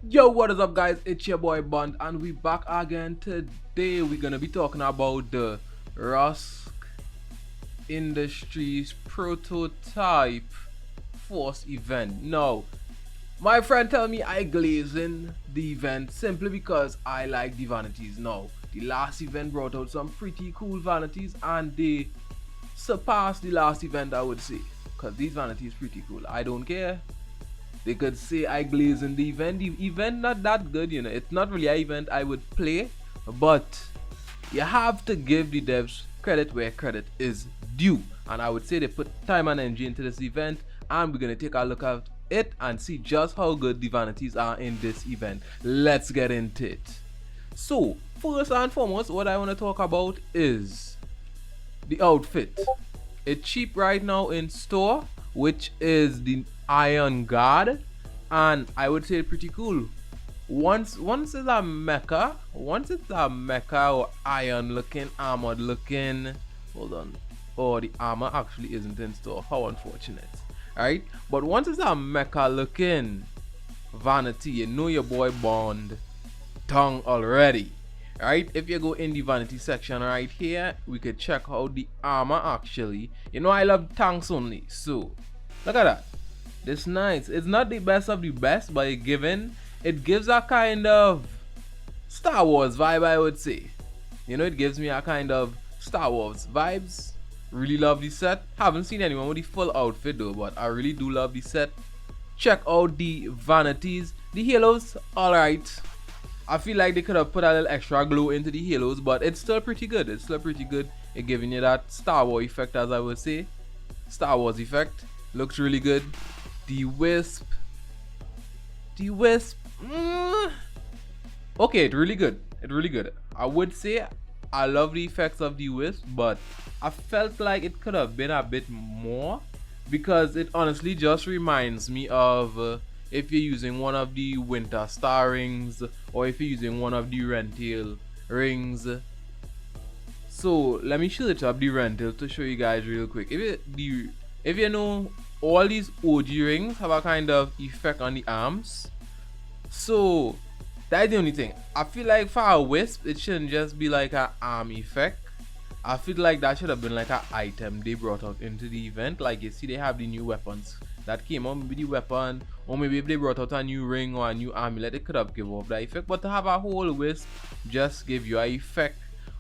Yo, what is up, guys? It's your boy Bond, and we back again. Today we're gonna be talking about the Rusk Industries prototype force event. Now, my friend tell me I glaze in the event simply because I like the vanities. Now, the last event brought out some pretty cool vanities, and they surpassed the last event, I would say, because these vanities pretty cool. I don't care. They could say I glaze in the event. The event not that good, you know. It's not really an event I would play, but you have to give the devs credit where credit is due. And I would say they put time and energy into this event, and we're gonna take a look at it and see just how good the vanities are in this event. Let's get into it. So, first and foremost, what I want to talk about is the outfit. It's cheap right now in store, which is the Iron Guard, and I would say pretty cool. Once it's a mecha, or iron looking, armored looking. Hold on. Oh, the armor actually isn't in store. How unfortunate. Alright? But once it's a mecha looking vanity, you know your boy Bond tongue already. Alright, if you go in the vanity section right here, we could check out the armor actually. You know I love tanks only, so look at that. This nice. It's not the best of the best, but it gives a kind of Star Wars vibe, I would say. You know, it gives me a kind of Star Wars vibes. Really love the set. Haven't seen anyone with the full outfit though, but I really do love the set. Check out the vanities. The halos, alright. I feel like they could have put a little extra glow into the halos, but it's still pretty good. It's giving you that Star Wars effect, as I would say. Star Wars effect. Looks really good. The wisp. Okay, it's really good. I would say I love the effects of the wisp, but I felt like it could have been a bit more, because it honestly just reminds me of if you're using one of the winter star rings, or if you're using one of the rental rings. So let me shoot up the rental to show you guys real quick. If you know, all these OG rings have a kind of effect on the arms. So that's the only thing. I feel like for a wisp, it shouldn't just be like an arm effect. I feel like that should have been like an item they brought out into the event. Like you see, they have the new weapons that came out, maybe the weapon, or maybe if they brought out a new ring or a new amulet, they could have given off that effect. But to have a whole wisp just give you an effect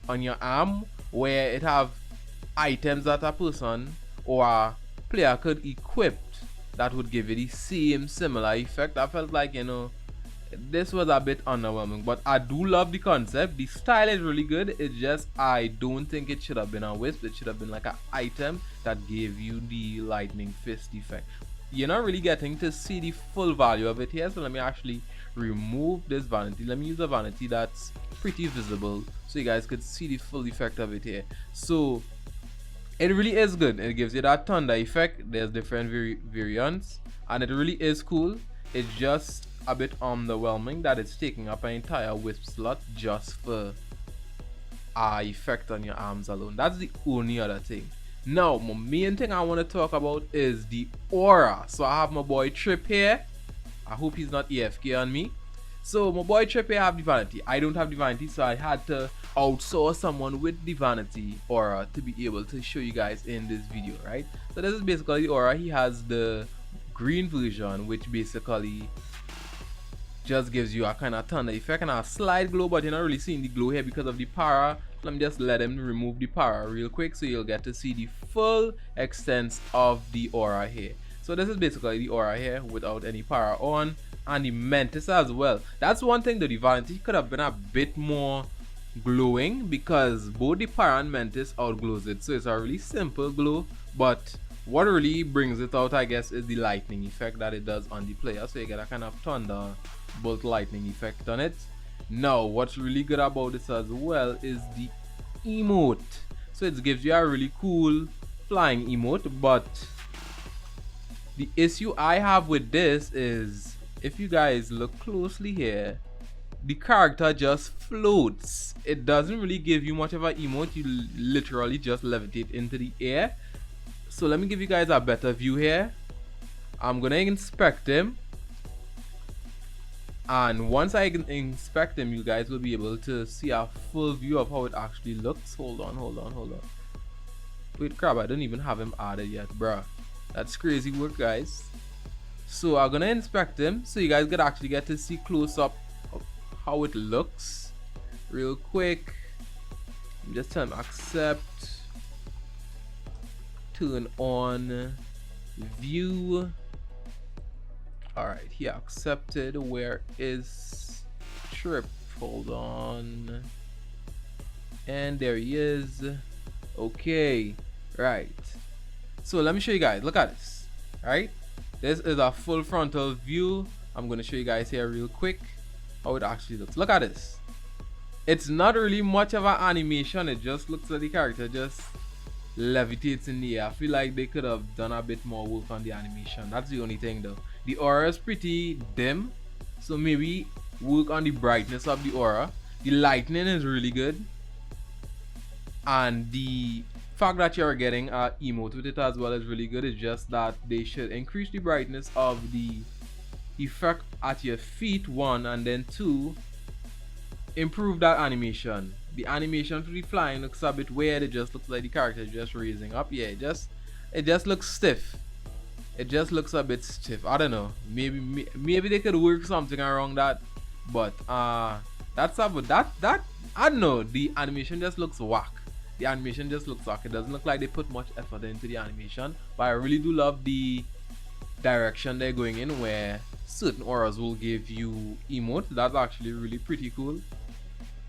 on your arm where it have items that a person or a player could equip that would give you the same similar effect. I felt like, you know, this was a bit underwhelming, but I do love the concept. The style is really good. It's just I don't think it should have been a wisp. It should have been like an item that gave you the lightning fist effect. You're not really getting to see the full value of it here, so let me actually remove this vanity. Let me use a vanity that's pretty visible so you guys could see the full effect of it here. So it really is good. It gives you that thunder effect. There's different variants, and it really is cool. It's just a bit underwhelming that it's taking up an entire wisp slot just for effect on your arms alone. That's the only other thing. Now, my main thing I want to talk about is the aura. So I have my boy Trip here. I hope he's not AFK on me. So my boy Trip here have the vanity. I don't have the vanity, so I had to outsource someone with the vanity aura to be able to show you guys in this video, right? So this is basically the aura. He has the green version, which basically just gives you a kind of thunder effect and a slight glow, but you're not really seeing the glow here because of the para. Let me just let him remove the para real quick so you'll get to see the full extent of the aura here. So this is basically the aura here without any para on, and the mantis as well. That's one thing that the vanity could have been a bit more glowing, because both the para and mantis outglows it. So it's a really simple glow, but what really brings it out, I guess, is the lightning effect that it does on the player. So you get a kind of thunder bolt lightning effect on it. Now what's really good about this as well is the emote. So it gives you a really cool flying emote, but the issue I have with this is, if you guys look closely here, the character just floats. It doesn't really give you much of an emote. You literally just levitate into the air. So let me give you guys a better view here. I'm gonna inspect him, And once I inspect them, you guys will be able to see a full view of how it actually looks. Hold on. Wait, crap, I don't even have him added yet, bruh. That's crazy work, guys. So I'm gonna inspect him so you guys could actually get to see close up of how it looks real quick. Just tell him accept, turn on view. Alright, he accepted. Where is trip? Hold on. And there he is. Okay, right. So let me show you guys. Look at this. Right? This is a full frontal view. I'm going to show you guys here real quick how it actually looks. Look at this. It's not really much of an animation. It just looks like the character just levitates in the air. I feel like they could have done a bit more work on the animation. That's the only thing though. The aura is pretty dim, so maybe work on the brightness of the aura. The lightning is really good, and the fact that you're getting an emote with it as well is really good. It's just that they should increase the brightness of the effect at your feet, one, and then two, improve that animation. The animation for the flying looks a bit weird. It just looks like the character is just raising up. Yeah, it just looks stiff. It just looks a bit stiff. I don't know. Maybe they could work something around that. But that's about that I don't know. The animation just looks whack. The animation just looks whack. It doesn't look like they put much effort into the animation. But I really do love the direction they're going in, where certain auras will give you emote. That's actually really pretty cool.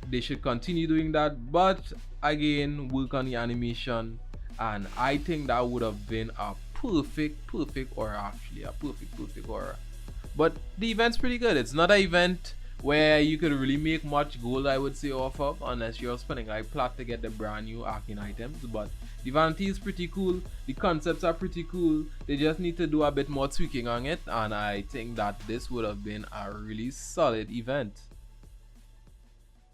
They should continue doing that, but again, work on the animation, and I think that would have been a perfect aura, actually a perfect aura. But the event's pretty good. It's not an event where you could really make much gold, I would say, off of, unless you're spending like plat to get the brand new Arcane items. But the vanity is pretty cool, the concepts are pretty cool. They just need to do a bit more tweaking on it, and I think that this would have been a really solid event.